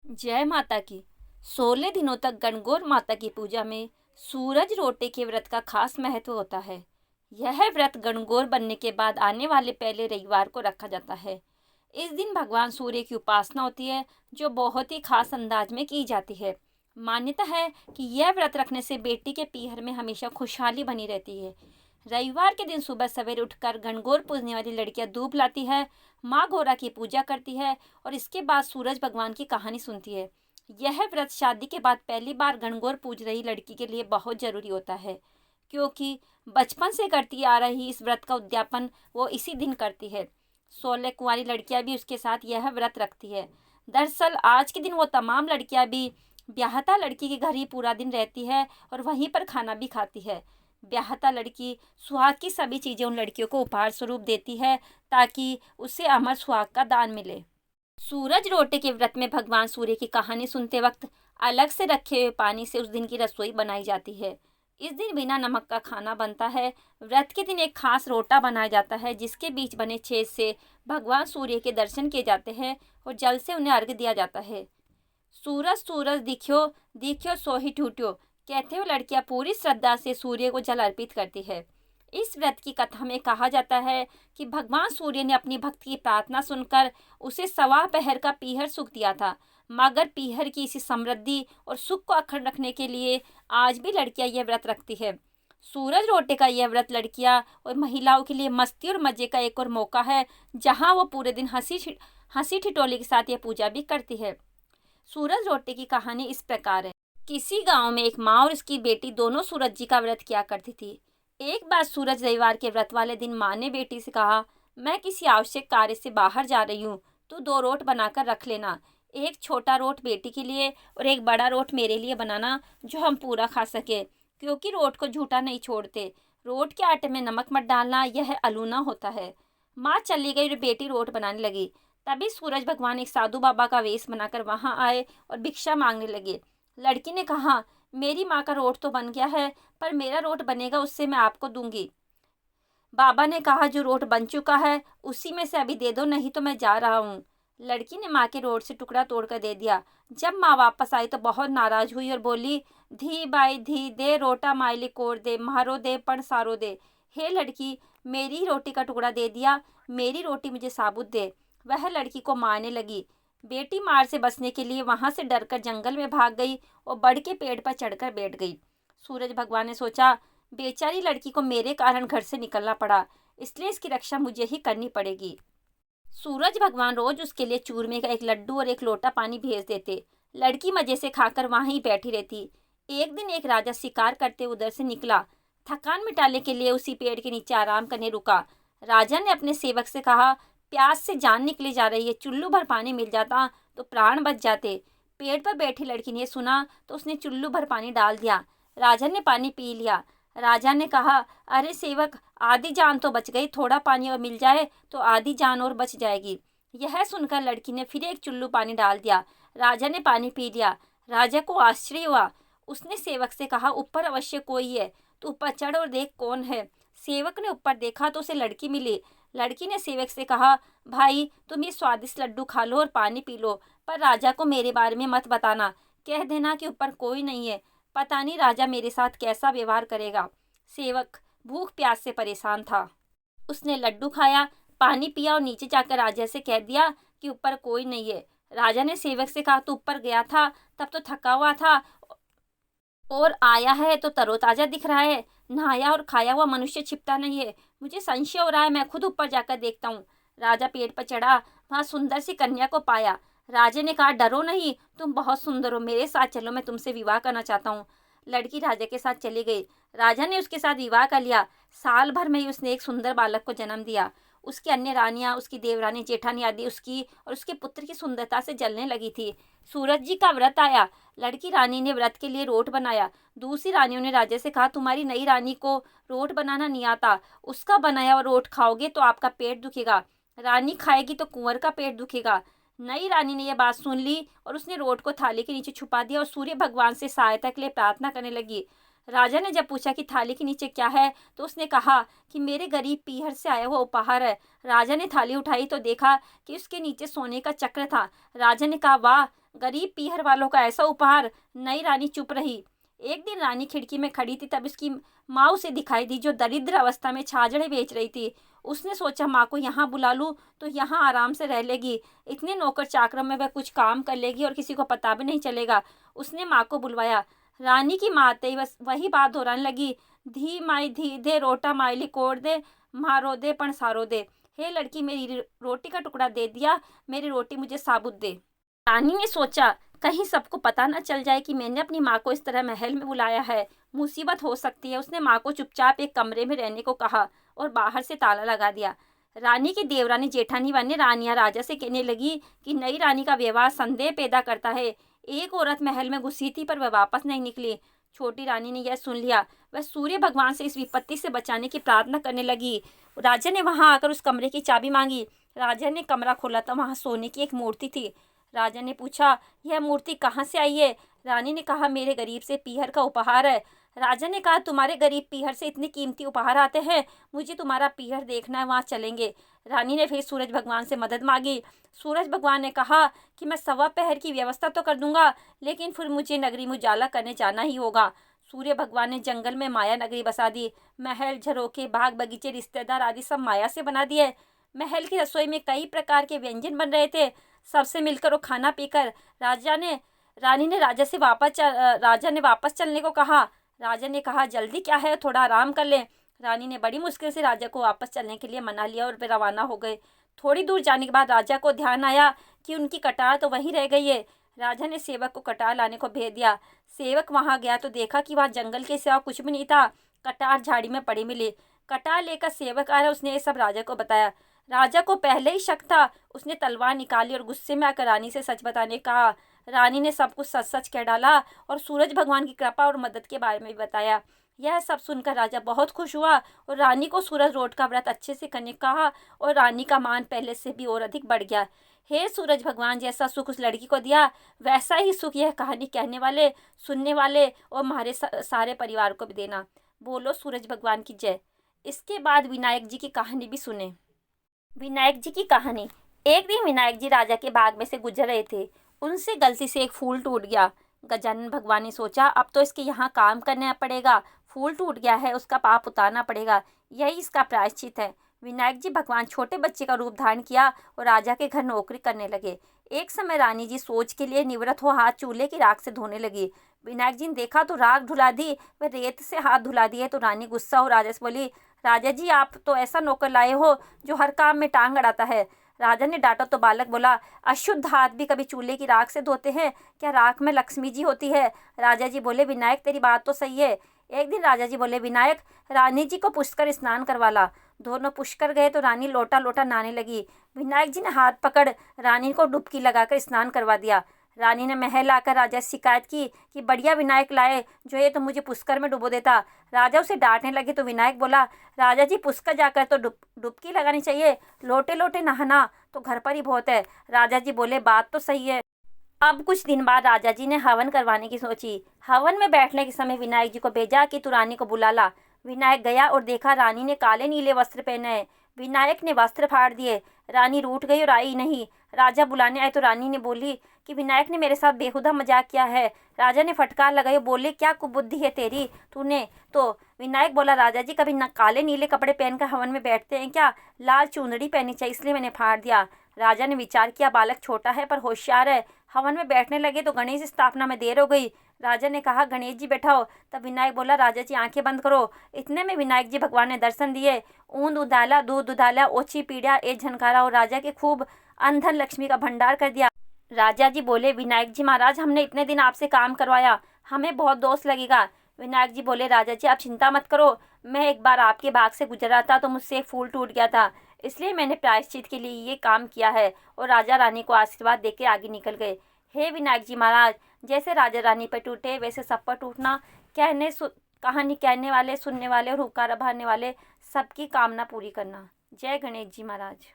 जय माता की। 16 दिनों तक गणगौर माता की पूजा में सूरज रोटे के व्रत का खास महत्व होता है। यह व्रत गणगौर बनने के बाद आने वाले पहले रविवार को रखा जाता है। इस दिन भगवान सूर्य की उपासना होती है, जो बहुत ही खास अंदाज में की जाती है। मान्यता है कि यह व्रत रखने से बेटी के पीहर में हमेशा खुशहाली बनी रहती है। रविवार के दिन सुबह सवेरे उठकर गणगौर पूजने वाली लड़कियां दूब लाती है, माँ गौरा की पूजा करती है और इसके बाद सूरज भगवान की कहानी सुनती है। यह व्रत शादी के बाद पहली बार गणगौर पूज रही लड़की के लिए बहुत जरूरी होता है, क्योंकि बचपन से करती आ रही इस व्रत का उद्यापन वो इसी दिन करती है। 16 कुंवारी लड़कियां भी उसके साथ यह व्रत रखती है। दरअसल आज के दिन वो तमाम लड़कियां भी ब्याहता लड़की के घर ही पूरा दिन रहती है और वहीं पर खाना भी खाती है। ब्याहता लड़की सुहाग की सभी चीज़ें उन लड़कियों को उपहार स्वरूप देती है, ताकि उसे अमर सुहाग का दान मिले। सूरज रोटे के व्रत में भगवान सूर्य की कहानी सुनते वक्त अलग से रखे हुए पानी से उस दिन की रसोई बनाई जाती है। इस दिन बिना नमक का खाना बनता है। व्रत के दिन एक खास रोटा बनाया जाता है, जिसके बीच बने छेद से भगवान सूर्य के दर्शन किए जाते हैं और जल से उन्हें अर्घ्य दिया जाता है। सूरज सूरज दिखियो, दिखियो सो ही टूटियो कहते हुए लड़कियां पूरी श्रद्धा से सूर्य को जल अर्पित करती है। इस व्रत की कथा में कहा जाता है कि भगवान सूर्य ने अपनी भक्त की प्रार्थना सुनकर उसे सवा पहर का पीहर सुख दिया था, मगर पीहर की इसी समृद्धि और सुख को अखंड रखने के लिए आज भी लड़कियां यह व्रत रखती है। सूरज रोटे का यह व्रत लड़कियां और महिलाओं के लिए मस्ती और मजे का एक और मौका है, जहां वो पूरे दिन हंसी ठिठोली के साथ यह पूजा भी करती है। सूरज रोटे की कहानी इस प्रकार है। किसी गांव में एक माँ और उसकी बेटी दोनों सूरज जी का व्रत किया करती थी। एक बार सूरज रविवार के व्रत वाले दिन माँ ने बेटी से कहा, मैं किसी आवश्यक कार्य से बाहर जा रही हूँ, तू 2 रोट बनाकर रख लेना। एक छोटा रोट बेटी के लिए और एक बड़ा रोट मेरे लिए बनाना, जो हम पूरा खा सके, क्योंकि रोट को झूठा नहीं छोड़ते। रोट के आटे में नमक मत डालना, यह अलूना होता है। माँ चली गई और बेटी रोट बनाने लगी। तभी सूरज भगवान एक साधु बाबा का वेश बनाकर वहां आए और भिक्षा मांगने लगे। लड़की ने कहा, मेरी माँ का रोट तो बन गया है, पर मेरा रोट बनेगा, उससे मैं आपको दूंगी। बाबा ने कहा, जो रोट बन चुका है उसी में से अभी दे दो, नहीं तो मैं जा रहा हूँ। लड़की ने माँ के रोट से टुकड़ा तोड़कर दे दिया। जब माँ वापस आई तो बहुत नाराज हुई और बोली, धी बाई धी दे रोटा मायली कोर दे, मारो दे पण सारो दे। हे लड़की, मेरी रोटी का टुकड़ा दे दिया, मेरी रोटी मुझे साबुत दे। वह लड़की को मारने लगी। बेटी मार से बचने के लिए वहां से डरकर जंगल में भाग गई और बड़ के पेड़ पर चढ़कर बैठ गई। सूरज भगवान ने सोचा, बेचारी लड़की को मेरे कारण घर से निकलना पड़ा, इसलिए इसकी रक्षा मुझे ही करनी पड़ेगी। सूरज भगवान रोज उसके लिए चूरमे का एक लड्डू और एक लोटा पानी भेज देते। लड़की मजे से खाकर वहां ही बैठी रहती। एक दिन एक राजा शिकार करते उधर से निकला। थकान मिटाने के लिए उसी पेड़ के नीचे आराम करने रुका। राजा ने अपने सेवक से कहा, प्यास से जान निकली जा रही है, चुल्लू भर पानी मिल जाता तो प्राण बच जाते। पेड़ पर बैठी लड़की ने सुना तो उसने चुल्लू भर पानी डाल दिया। राजा ने पानी पी लिया। राजा ने कहा, अरे सेवक, आधी जान तो बच गई, थोड़ा पानी और मिल जाए तो आधी जान और बच जाएगी। यह सुनकर लड़की ने फिर एक चुल्लू पानी डाल दिया। राजा ने पानी पी लिया। राजा को आश्चर्य हुआ। उसने सेवक से कहा, ऊपर अवश्य कोई है, तू ऊपर चढ़ और देख कौन है। सेवक ने ऊपर देखा तो उसे लड़की मिली। लड़की ने सेवक से कहा, भाई तुम ये स्वादिष्ट लड्डू खा लो और पानी पी लो, पर राजा को मेरे बारे में मत बताना, कह देना कि ऊपर कोई नहीं है, पता नहीं राजा मेरे साथ कैसा व्यवहार करेगा। सेवक भूख प्यास से परेशान था। उसने लड्डू खाया, पानी पिया और नीचे जाकर राजा से कह दिया कि ऊपर कोई नहीं है। राजा ने सेवक से कहा, तू ऊपर गया था तब तो थका हुआ था, और आया है तो तरोताजा दिख रहा है। नहाया और खाया हुआ मनुष्य छिपता नहीं है। मुझे संशय हो रहा है, मैं खुद ऊपर जाकर देखता हूँ। राजा पेड़ पर चढ़ा, वहां सुंदर सी कन्या को पाया। राजा ने कहा, डरो नहीं, तुम बहुत सुंदर हो, मेरे साथ चलो, मैं तुमसे विवाह करना चाहता हूँ। लड़की राजा के साथ चली गई। राजा ने उसके साथ विवाह कर लिया। साल भर में ही उसने एक सुंदर बालक को जन्म दिया। उसकी अन्य रानियां, उसकी देवरानी जेठानी आदि उसकी और उसके पुत्र की सुंदरता से जलने लगी थी। सूरज जी का व्रत आया। लड़की रानी ने व्रत के लिए रोट बनाया। दूसरी रानियों ने राजा से कहा, तुम्हारी नई रानी को रोट बनाना नहीं आता, उसका बनाया हुआ रोट खाओगे तो आपका पेट दुखेगा, रानी खाएगी तो कुंवर का पेट दुखेगा। नई रानी ने यह बात सुन ली और उसने रोट को थाली के नीचे छुपा दिया और सूर्य भगवान से सहायता के लिए प्रार्थना करने लगी। राजा ने जब पूछा कि थाली के नीचे क्या है, तो उसने कहा कि मेरे गरीब पीहर से आया हुआ उपहार है। राजा ने थाली उठाई तो देखा कि उसके नीचे सोने का चक्र था। राजा ने कहा, वाह, गरीब पीहर वालों का ऐसा उपहार। नई रानी चुप रही। एक दिन रानी खिड़की में खड़ी थी, तब उसकी माँ उसे दिखाई दी, जो दरिद्र अवस्था में छाजड़े बेच रही थी। उसने सोचा, माँ को यहाँ बुला लूँ तो यहाँ आराम से रह लेगी। इतने नौकर चाकरों में वह कुछ काम कर लेगी और किसी को पता भी नहीं चलेगा। उसने माँ को बुलवाया। रानी की माँ आते ही बस वही बात दोहराने लगी, धी माई धी दे रोटा माइली कोड़ दे, मारो दे पण सारो दे। हे लड़की, मेरी रोटी का टुकड़ा दे दिया, मेरी रोटी मुझे साबुत दे। रानी ने सोचा, कहीं सबको पता न चल जाए कि मैंने अपनी माँ को इस तरह महल में बुलाया है, मुसीबत हो सकती है। उसने माँ को चुपचाप एक कमरे में रहने को कहा और बाहर से ताला लगा दिया। रानी की देवरानी जेठानी वानी रानियां राजा से कहने लगी कि नई रानी का व्यवहार संदेह पैदा करता है। एक औरत महल में घुसी थी पर वह वापस नहीं निकली। छोटी रानी ने यह सुन लिया। वह सूर्य भगवान से इस विपत्ति से बचाने की प्रार्थना करने लगी। राजा ने वहां आकर उस कमरे की चाबी मांगी। राजा ने कमरा खोला तो वहां सोने की एक मूर्ति थी। राजा ने पूछा, यह मूर्ति कहाँ से आई है? रानी ने कहा, मेरे गरीब से पीहर का उपहार है। राजा ने कहा, तुम्हारे गरीब पीहर से इतने कीमती उपहार आते हैं? मुझे तुम्हारा पीहर देखना है, वहाँ चलेंगे। रानी ने फिर सूरज भगवान से मदद मांगी। सूरज भगवान ने कहा कि मैं सवा पहर की व्यवस्था तो कर दूंगा, लेकिन फिर मुझे नगरी में उजाला करने जाना ही होगा। सूर्य भगवान ने जंगल में माया नगरी बसा दी। महल, झरोखे, बाग बगीचे, रिश्तेदार आदि सब माया से बना दिए। महल की रसोई में कई प्रकार के व्यंजन बन रहे थे। सबसे मिलकर और खाना पीकर रानी ने राजा ने वापस चलने को कहा। राजा ने कहा, जल्दी क्या है, थोड़ा आराम कर ले। रानी ने बड़ी मुश्किल से राजा को वापस चलने के लिए मना लिया और वे रवाना हो गए। थोड़ी दूर जाने के बाद राजा को ध्यान आया कि उनकी कटार तो वहीं रह गई है। राजा ने सेवक को कटार लाने को भेज दिया। सेवक वहां गया तो देखा कि वहां जंगल के सिवा कुछ भी नहीं था। कटार झाड़ी में पड़ी मिली। कटार लेकर सेवक आया। उसने ये सब राजा को बताया। राजा को पहले ही शक था। उसने तलवार निकाली और गुस्से में आकर रानी से सच बताने कहा। रानी ने सब कुछ सच सच कह डाला और सूरज भगवान की कृपा और मदद के बारे में भी बताया। यह सब सुनकर राजा बहुत खुश हुआ और रानी को सूरज रोट का व्रत अच्छे से करने को कहा और रानी का मान पहले से भी और अधिक बढ़ गया। हे सूरज भगवान, जैसा सुख उस लड़की को दिया, वैसा ही सुख यह कहानी कहने वाले, सुनने वाले और हमारे सारे परिवार को भी देना। बोलो सूरज भगवान की जय। इसके बाद विनायक जी की कहानी भी सुने। विनायक जी की कहानी। एक दिन विनायक जी राजा के बाग में से गुजर रहे थे। उनसे गलती से एक फूल टूट गया। गजानन भगवान ने सोचा, अब तो इसके यहाँ काम करना पड़ेगा। फूल टूट गया है, उसका पाप उतारना पड़ेगा, यही इसका प्रायश्चित है। विनायक जी भगवान छोटे बच्चे का रूप धारण किया और राजा के घर नौकरी करने लगे। एक समय रानी जी सोच के लिए निवृत्त हो हाथ चूल्हे की राख से धोने लगी। विनायक जी ने देखा तो राख धुला दी, वह रेत से हाथ धुला दिए। तो रानी गुस्सा हो राजा से बोली, राजा जी, आप तो ऐसा नौकर लाए हो जो हर काम में टांग अड़ाता है। राजा ने डांटा तो बालक बोला, अशुद्ध हाथ भी कभी चूल्हे की राख से धोते हैं क्या? राख में लक्ष्मी जी होती है। राजा जी बोले, विनायक तेरी बात तो सही है। एक दिन राजा जी बोले, विनायक, रानी जी को पुष्कर स्नान करवा ला। दोनों पुष्कर गए तो रानी लोटा लोटा नहाने लगी। विनायक जी ने हाथ पकड़ रानी को डुबकी लगाकर स्नान करवा दिया। रानी ने महल आकर राजा से शिकायत की कि बढ़िया विनायक लाए, जो ये तो मुझे पुष्कर में डुबो देता। राजा उसे डांटने लगे तो विनायक बोला, राजा जी, पुष्कर जाकर तो डुबकी लगानी चाहिए, लोटे लोटे नहाना तो घर पर ही बहुत है। राजा जी बोले, बात तो सही है। अब कुछ दिन बाद राजा जी ने हवन करवाने की सोची। हवन में बैठने के समय विनायक जी को भेजा कि तू रानी को बुला ला। विनायक गया और देखा रानी ने काले नीले वस्त्र पहने हैं। विनायक ने वस्त्र फाड़ दिए। रानी रूठ गई और आई नहीं। राजा बुलाने आए तो रानी ने बोली कि विनायक ने मेरे साथ बेहुदा मजाक किया है। राजा ने फटकार लगाई, बोले, क्या कुबुद्धि है तेरी, तूने तो। विनायक बोला, राजा जी, कभी न काले नीले कपड़े पहनकर हवन में बैठते हैं क्या? लाल चुनरी पहनी चाहिए, इसलिए मैंने फाड़ दिया। राजा ने विचार किया, बालक छोटा है पर होशियार है। हवन में बैठने लगे तो गणेश स्थापना में देर हो गई। राजा ने कहा, गणेश जी बैठाओ। तब विनायक बोला, राजा जी आंखें बंद करो। इतने में विनायक जी भगवान ने दर्शन दिए। ऊंद उदाला, दूध उदाला, ओछी पीड़ा, ए झनकारा और राजा के खूब अंधन लक्ष्मी का भंडार कर दिया। राजा जी बोले, विनायक जी महाराज, हमने इतने दिन आपसे काम करवाया, हमें बहुत दोष लगेगा। विनायक जी बोले, राजा जी आप चिंता मत करो, मैं एक बार आपके बाग से गुजरा था तो मुझसे एक फूल टूट गया था, इसलिए मैंने प्रायश्चित के लिए ये काम किया है। और राजा रानी को आशीर्वाद देके आगे निकल गए। हे विनायक जी महाराज, जैसे राजा रानी पर टूटे वैसे सब पर टूटना। कहानी कहने वाले, सुनने वाले और हुक्का भरने वाले सबकी कामना पूरी करना। जय गणेश जी महाराज।